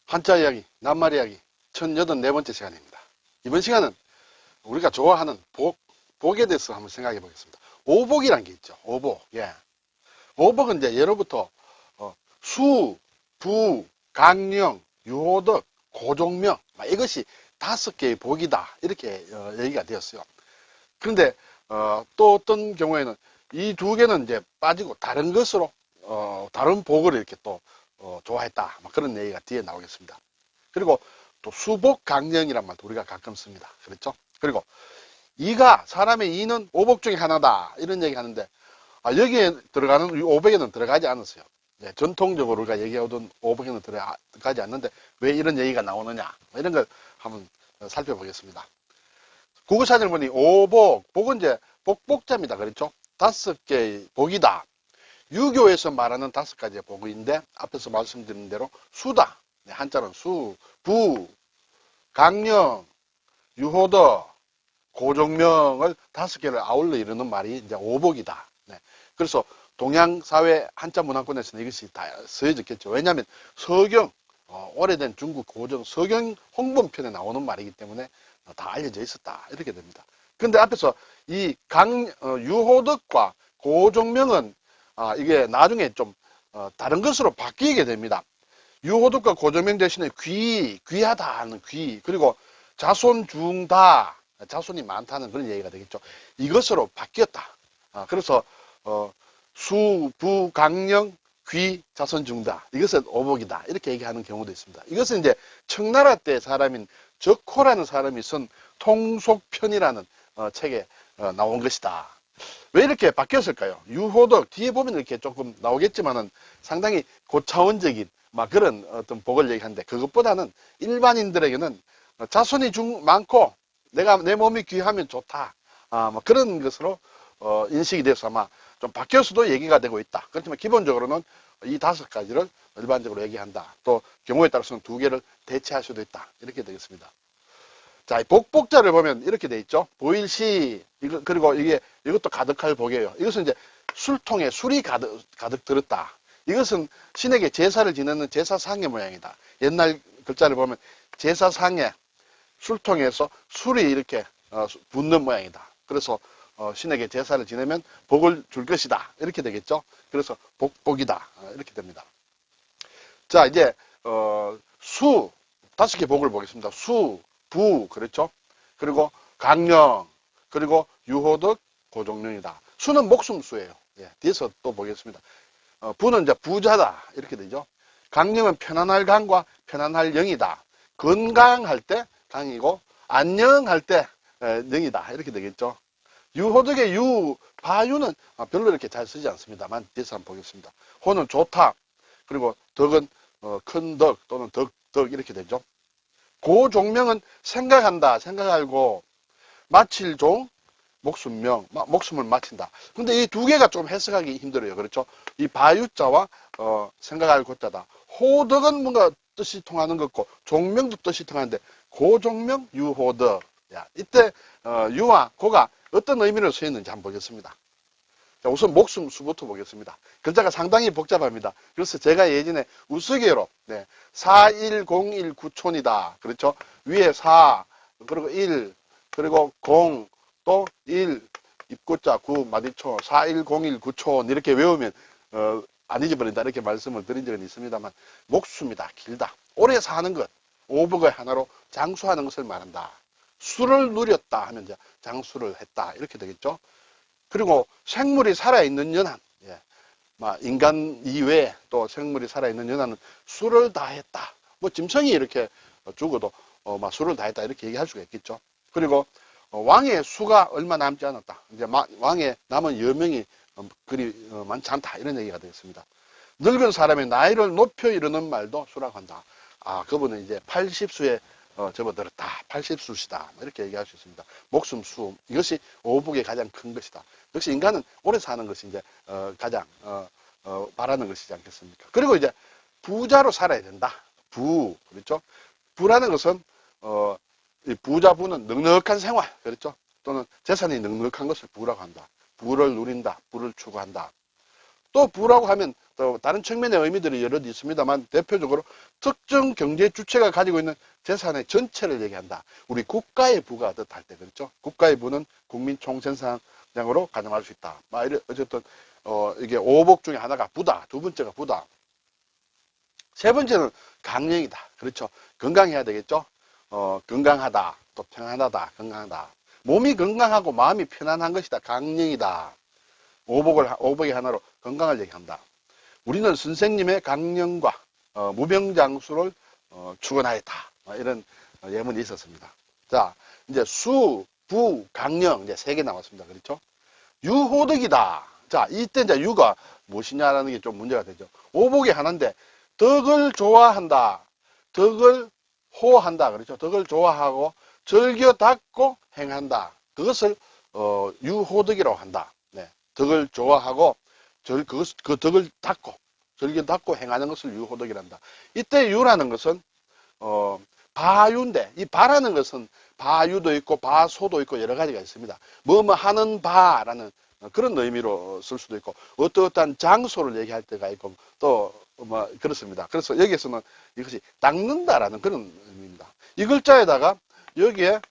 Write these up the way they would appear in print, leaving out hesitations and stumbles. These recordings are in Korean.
한자 이야기, 낱말 이야기 1084번째 시간입니다. 이번 시간은 우리가 좋아하는 복에 대해서 한번 생각해 보겠습니다. 오복이란 게 있죠. 오복. 예. 오복은 이제 예로부터 수, 부, 강령, 유호덕, 고종명 이것이 5개의 복이다. 이렇게 얘기가 되었어요. 그런데 또 어떤 경우에는 이 2개는 이제 빠지고 다른 것으로 다른 복을 이렇게 또 좋아했다. 그런 얘기가 뒤에 나오겠습니다. 그리고 또 수복 강령이란 말도 우리가 가끔 씁니다. 그렇죠? 그리고 사람의 이는 오복 중에 하나다. 이런 얘기 하는데, 여기에 들어가는 500에는 들어가지 않았어요. 네, 전통적으로 우리가 얘기하던 500에는 들어가지 않는데, 왜 이런 얘기가 나오느냐. 이런 걸 한번 살펴보겠습니다. 국어사전을 보니 오복, 복은 이제 복복자입니다. 그렇죠? 5개의 복이다. 유교에서 말하는 5가지의 복인데, 앞에서 말씀드린 대로 수다. 네, 한자는 수, 부, 강령, 유호덕, 고종명을 5개를 아울러 이루는 말이 이제 오복이다. 네. 그래서 동양사회 한자 문화권에서는 이것이 다 쓰여졌겠죠. 왜냐하면 서경, 오래된 중국 고전 서경 홍범편에 나오는 말이기 때문에 다 알려져 있었다. 이렇게 됩니다. 그런데 앞에서 이 유호덕과 고종명은 이게 나중에 좀 다른 것으로 바뀌게 됩니다. 유호덕과 고종명 대신에 귀하다 하는 귀, 그리고 자손중다, 자손이 많다는 그런 얘기가 되겠죠. 이것으로 바뀌었다. 그래서 수, 부, 강령, 귀, 자손중다. 이것은 오복이다. 이렇게 얘기하는 경우도 있습니다. 이것은 이제 청나라 때 사람인 적호라는 사람이 쓴 통속편이라는 책에 나온 것이다. 왜 이렇게 바뀌었을까요? 유호덕 뒤에 보면 이렇게 조금 나오겠지만은 상당히 고차원적인 그런 어떤 복을 얘기하는데, 그것보다는 일반인들에게는 자손이 많고 내 몸이 귀하면 좋다. 그런 것으로 인식이 돼서 아마 좀 바뀌어서도 얘기가 되고 있다. 그렇지만 기본적으로는 이 5가지를 일반적으로 얘기한다. 또 경우에 따라서는 2개를 대체할 수도 있다. 이렇게 되겠습니다. 자, 복복자를 보면 이렇게 돼 있죠. 보일시, 그리고 이것도 가득할 복이에요. 이것은 이제 술통에 술이 가득 들었다. 이것은 신에게 제사를 지내는 제사상의 모양이다. 옛날 글자를 보면 제사상에 술통에서 술이 이렇게 붓는 모양이다. 그래서 신에게 제사를 지내면 복을 줄 것이다. 이렇게 되겠죠. 그래서 복이다. 이렇게 됩니다. 자, 이제 5개 복을 보겠습니다. 수, 부, 그렇죠. 그리고 강령, 그리고 유호덕, 고종령이다. 수는 목숨수예요. 예, 뒤에서 또 보겠습니다. 부는 이제 부자다. 이렇게 되죠. 강령은 편안할 강과 편안할 영이다. 건강할 때 강이고 안녕할 때 영이다. 이렇게 되겠죠. 유호덕의 바유는 별로 이렇게 잘 쓰지 않습니다만 뒤에서 한번 보겠습니다. 호는 좋다. 그리고 덕은 큰 덕 또는 덕 이렇게 되죠. 고종명은 생각한다. 생각하고 마칠 종 목숨명, 목숨을 마친다. 근데 이 2개가 좀 해석하기 힘들어요. 그렇죠? 이 바유자와 생각할 고자다. 호덕은 뭔가 뜻이 통하는 것 같고 종명도 뜻이 통하는데 고종명, 유호덕. 이때 유와 고가 어떤 의미로 쓰였는지 한번 보겠습니다. 자, 우선 목숨수부터 보겠습니다. 글자가 상당히 복잡합니다. 그래서 제가 예전에 우스개로 4101구촌이다. 그렇죠? 위에 4, 그리고 1, 그리고 0, 또 1, 입구자 9, 마디초, 4101구촌 이렇게 외우면 안 잊어버린다. 이렇게 말씀을 드린 적은 있습니다만 목수입니다. 길다. 오래 사는 것, 오복의 하나로 장수하는 것을 말한다. 수를 누렸다 하면 이제 장수를 했다. 이렇게 되겠죠. 그리고 생물이 살아있는 연한, 인간 이외에 또 생물이 살아있는 연한은 수를 다했다. 짐승이 이렇게 죽어도 수를 다했다. 이렇게 얘기할 수가 있겠죠. 그리고 왕의 수가 얼마 남지 않았다. 이제 왕의 남은 여명이 그리 많지 않다. 이런 얘기가 되겠습니다. 늙은 사람의 나이를 높여 이르는 말도 수라고 한다. 그분은 이제 80수에 접어들었다. 80수시다. 이렇게 얘기할 수 있습니다. 목숨수. 이것이 오복의 가장 큰 것이다. 역시 인간은 오래 사는 것이 이제 가장 바라는 것이지 않겠습니까? 그리고 이제 부자로 살아야 된다. 그렇죠? 부라는 것은 이 부자부는 넉넉한 생활, 그렇죠? 또는 재산이 넉넉한 것을 부라고 한다. 부를 누린다. 부를 추구한다. 또 부라고 하면 또 다른 측면의 의미들이 여러 있습니다만 대표적으로 특정 경제 주체가 가지고 있는 재산의 전체를 얘기한다. 우리 국가의 부가 뜻할 때 그렇죠. 국가의 부는 국민 총생산량으로 가정할 수 있다. 어쨌든 이게 오복 중에 하나가 부다. 두 번째가 부다. 세 번째는 강령이다. 그렇죠. 건강해야 되겠죠. 건강하다. 또 평안하다. 건강하다. 몸이 건강하고 마음이 편안한 것이다. 강령이다. 오복의 하나로 건강을 얘기한다. 우리는 선생님의 강령과 무병장수를 추구하였다. 이런 예문이 있었습니다. 자, 이제 수, 부, 강령 이제 세 개 나왔습니다. 그렇죠? 유호덕이다. 자, 이때 이제 유가 무엇이냐라는 게 좀 문제가 되죠. 오복의 하나인데 덕을 좋아한다. 덕을 호한다. 그렇죠? 덕을 좋아하고 즐겨 닦고 행한다. 그것을 유호덕이라고 한다. 네. 덕을 좋아하고 그 덕을 닦고 즐겨 닦고 행하는 것을 유호덕이란다. 이때 유라는 것은 바유인데 이 바라는 것은 바유도 있고 바소도 있고 여러 가지가 있습니다. 뭐뭐 하는 바라는 그런 의미로 쓸 수도 있고 어떠한 장소를 얘기할 때가 있고 또 뭐 그렇습니다. 그래서 여기에서는 이것이 닦는다라는 그런 의미입니다. 이 글자에다가 여기에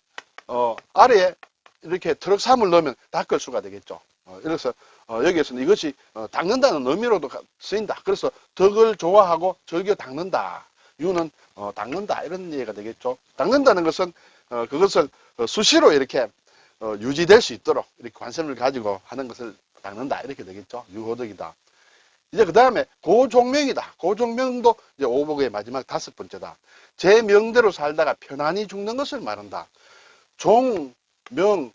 아래에 이렇게 트럭삼을 넣으면 닦을 수가 되겠죠. 그래서 여기에서는 이것이 닦는다는 의미로도 쓰인다. 그래서 덕을 좋아하고 즐겨 닦는다. 유는 닦는다 이런 얘기가 되겠죠. 닦는다는 것은 그것을 수시로 이렇게 유지될 수 있도록 이렇게 관심을 가지고 하는 것을 닦는다 이렇게 되겠죠. 유호덕이다. 이제 그 다음에 고종명이다. 고종명도 이제 오복의 마지막 다섯 번째다. 제 명대로 살다가 편안히 죽는 것을 말한다. 종, 명,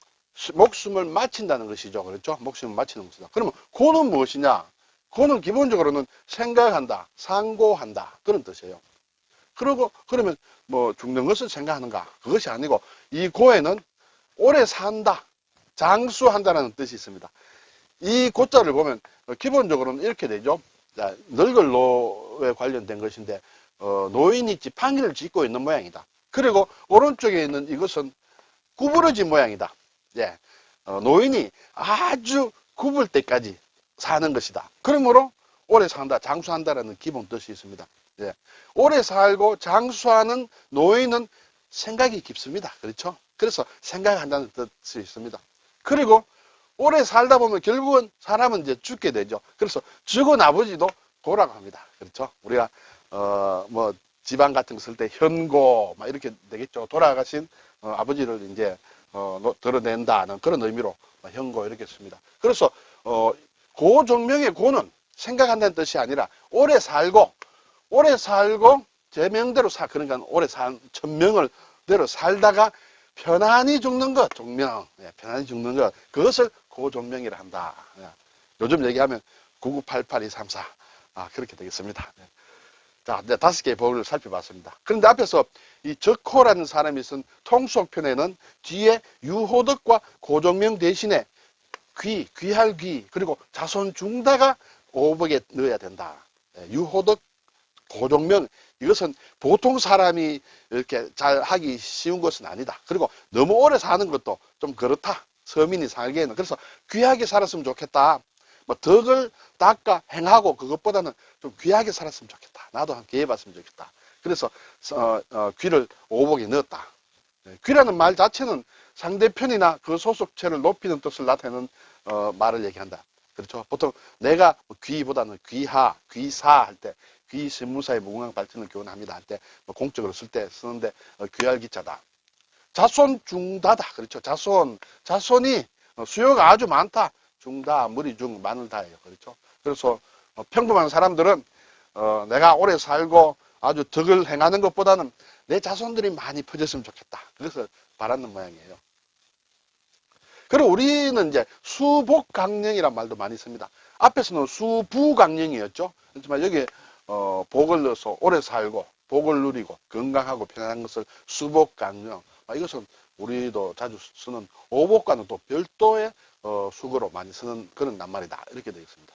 목숨을 마친다는 것이죠. 그렇죠? 목숨을 마치는 것이다. 그러면 고는 무엇이냐? 고는 기본적으로는 생각한다, 상고한다 그런 뜻이에요. 그러면 뭐 죽는 것을 생각하는가? 그것이 아니고 이 고에는 오래 산다, 장수한다라는 뜻이 있습니다. 이 고자를 보면 기본적으로는 이렇게 되죠. 자, 늙을 노에 관련된 것인데 노인이 지팡이를 짚고 있는 모양이다. 그리고 오른쪽에 있는 이것은 구부러진 모양이다. 예, 노인이 아주 굽을 때까지 사는 것이다. 그러므로 오래 산다, 장수한다라는 기본 뜻이 있습니다. 예, 오래 살고 장수하는 노인은 생각이 깊습니다. 그렇죠? 그래서 생각한다는 뜻이 있습니다. 그리고 오래 살다 보면 결국은 사람은 이제 죽게 되죠. 그래서 죽은 아버지도 고라고 합니다. 그렇죠? 우리가 뭐 지방 같은 거 쓸 때 현고 막 이렇게 되겠죠. 돌아가신 아버지를 이제 드러낸다는 그런 의미로 현고 이렇게 씁니다. 그래서 고종명의 고는 생각한다는 뜻이 아니라 오래 살고 제 명대로 그러니까 오래 천명을 대로 살다가 편안히 죽는 것, 종명, 편안히 죽는 것, 그것을 고종명이라 한다. 요즘 얘기하면 9988234 그렇게 되겠습니다. 자, 이제 5개의 법을 살펴봤습니다. 그런데 앞에서 이 적호라는 사람이 쓴 통속편에는 뒤에 유호덕과 고종명 대신에 귀할 귀, 그리고 자손 중다가 오복에 넣어야 된다. 유호덕, 고종명, 이것은 보통 사람이 이렇게 잘 하기 쉬운 것은 아니다. 그리고 너무 오래 사는 것도 좀 그렇다. 서민이 살기에는. 그래서 귀하게 살았으면 좋겠다. 뭐 덕을 닦아 행하고 그것보다는 좀 귀하게 살았으면 좋겠다. 나도 한 기회 봤으면 좋겠다. 그래서 귀를 오복에 넣었다. 귀라는 말 자체는 상대편이나 그 소속체를 높이는 뜻을 나타내는 말을 얘기한다. 그렇죠? 보통 내가 귀보다는 귀하, 귀사 할 때 귀 신무사의 무궁한 발전을 교훈합니다 할 때 공적으로 쓸 때 쓰는데 귀할 기자다. 자손 중다다. 그렇죠? 자손이 수요가 아주 많다. 중다, 무리 중, 많을 다예요. 그렇죠? 그래서 평범한 사람들은 내가 오래 살고 아주 덕을 행하는 것보다는 내 자손들이 많이 퍼졌으면 좋겠다. 그래서 바라는 모양이에요. 그리고 우리는 이제 수복강령이란 말도 많이 씁니다. 앞에서는 수부강령이었죠. 하지만 여기에 복을 넣어서 오래 살고 복을 누리고 건강하고 편안한 것을 수복강령. 이것은 우리도 자주 쓰는 오복과는 또 별도의 수거로 많이 쓰는 그런 낱말이다. 이렇게 되어 있습니다.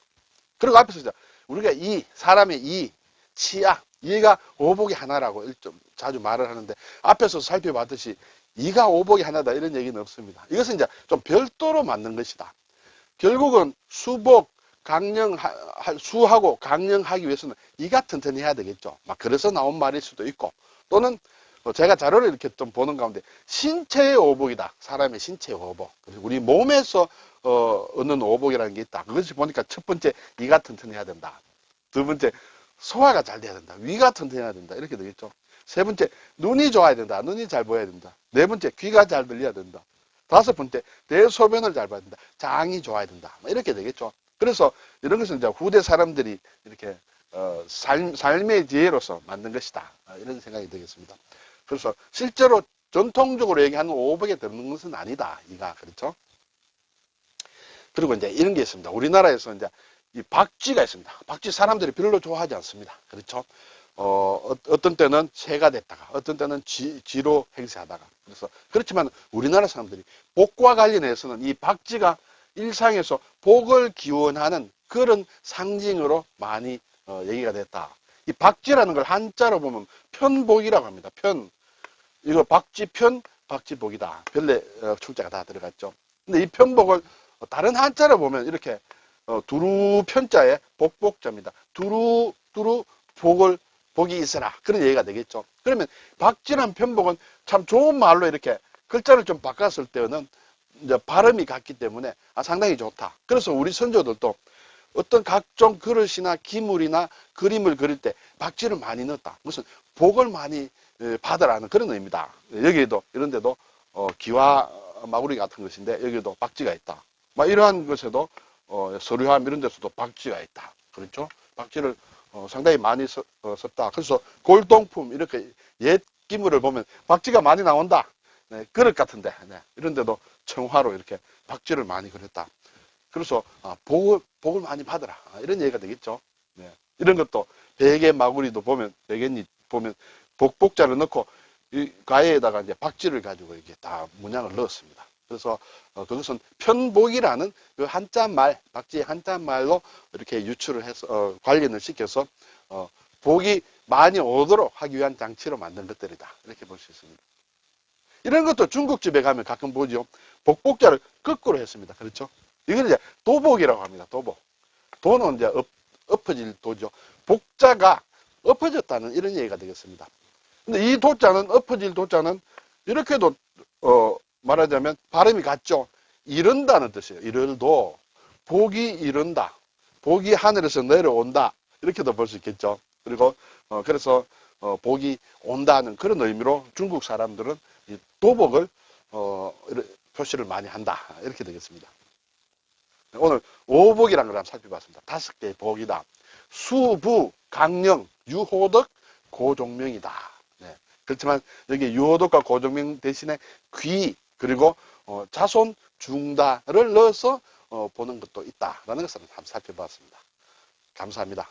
그리고 앞에서 이제 우리가 사람의 치아, 이가 오복의 하나라고 좀 자주 말을 하는데 앞에서 살펴봤듯이 이가 오복의 하나다 이런 얘기는 없습니다. 이것은 이제 좀 별도로 만든 것이다. 결국은 수복, 수하고 강령하기 위해서는 이가 튼튼해야 되겠죠. 막 그래서 나온 말일 수도 있고, 또는 제가 자료를 이렇게 좀 보는 가운데 신체의 오복이다. 사람의 신체의 오복. 그리고 우리 몸에서 얻는 오복이라는 게 있다. 그것이 보니까 첫 번째 이가 튼튼해야 된다. 두 번째 소화가 잘 돼야 된다. 위가 튼튼해야 된다. 이렇게 되겠죠. 세 번째 눈이 좋아야 된다. 눈이 잘 보여야 된다. 네 번째 귀가 잘 들려야 된다. 다섯 번째 대소변을 잘 봐야 된다. 장이 좋아야 된다. 이렇게 되겠죠. 그래서 이런 것은 이제 후대 사람들이 이렇게 삶의 지혜로서 만든 것이다. 이런 생각이 들겠습니다. 그래서 실제로 전통적으로 얘기하는 오복에 드는 것은 아니다. 이가 그렇죠. 그리고 이제 이런 게 있습니다. 우리나라에서 이제 이 박쥐가 있습니다. 박쥐 사람들이 별로 좋아하지 않습니다. 그렇죠. 어떤 때는 새가 됐다가, 어떤 때는 쥐로 행세하다가. 그래서, 그렇지만 우리나라 사람들이 복과 관련해서는 이 박쥐가 일상에서 복을 기원하는 그런 상징으로 많이 얘기가 됐다. 이 박쥐라는 걸 한자로 보면 편복이라고 합니다. 이거 박쥐편, 박쥐복이다. 별내 출자가 다 들어갔죠. 근데 이 편복을 다른 한자로 보면 이렇게 두루 편자에 복복자입니다. 두루 복이 있어라. 그런 얘기가 되겠죠. 그러면 박쥐란 편복은 참 좋은 말로 이렇게 글자를 좀 바꿨을 때는 이제 발음이 같기 때문에 상당히 좋다. 그래서 우리 선조들도 어떤 각종 그릇이나 기물이나 그림을 그릴 때 박쥐를 많이 넣었다. 무슨 복을 많이 받으라는 그런 의미다. 여기에도 이런 데도 기와 마구리 같은 것인데 여기에도 박쥐가 있다. 막 이러한 것에도 서류함 이런 데서도 박쥐가 있다. 그렇죠? 박쥐를 상당히 많이 썼다. 그래서 골동품 이렇게 옛 기물을 보면 박쥐가 많이 나온다. 네, 그릇 같은데 네, 이런 데도 청화로 이렇게 박쥐를 많이 그렸다. 그래서 복을 많이 받으라. 이런 얘기가 되겠죠. 네, 이런 것도 베개 마구리도 보면 베갯잎 보면 복자를 넣고 이 가해에다가 이제 박쥐를 가지고 이렇게 다 문양을 넣었습니다. 그래서 그것은 편복이라는 그 한자말, 박쥐의 한자말로 이렇게 유출을 해서 관련을 시켜서 복이 많이 오도록 하기 위한 장치로 만든 것들이다. 이렇게 볼 수 있습니다. 이런 것도 중국집에 가면 가끔 보죠. 복자를 거꾸로 했습니다. 그렇죠? 이걸 이제 도복이라고 합니다. 도복. 도는 이제 엎어질 도죠. 복자가 엎어졌다는 이런 얘기가 되겠습니다. 근데 이 도자는, 엎어질 도자는 이렇게도 말하자면 발음이 같죠. 이른다는 뜻이에요. 이를도 복이 이른다. 복이 하늘에서 내려온다. 이렇게도 볼 수 있겠죠. 그리고 그래서 복이 온다는 그런 의미로 중국 사람들은 이 도복을 표시를 많이 한다. 이렇게 되겠습니다. 오늘 오복이라는 걸 한번 살펴봤습니다. 5개의 복이다. 수부, 강령, 유호덕, 고종명이다. 네. 그렇지만 여기 유호덕과 고종명 대신에 귀 그리고 자손, 중다를 넣어서 보는 것도 있다라는 것을 한번 살펴봤습니다. 감사합니다.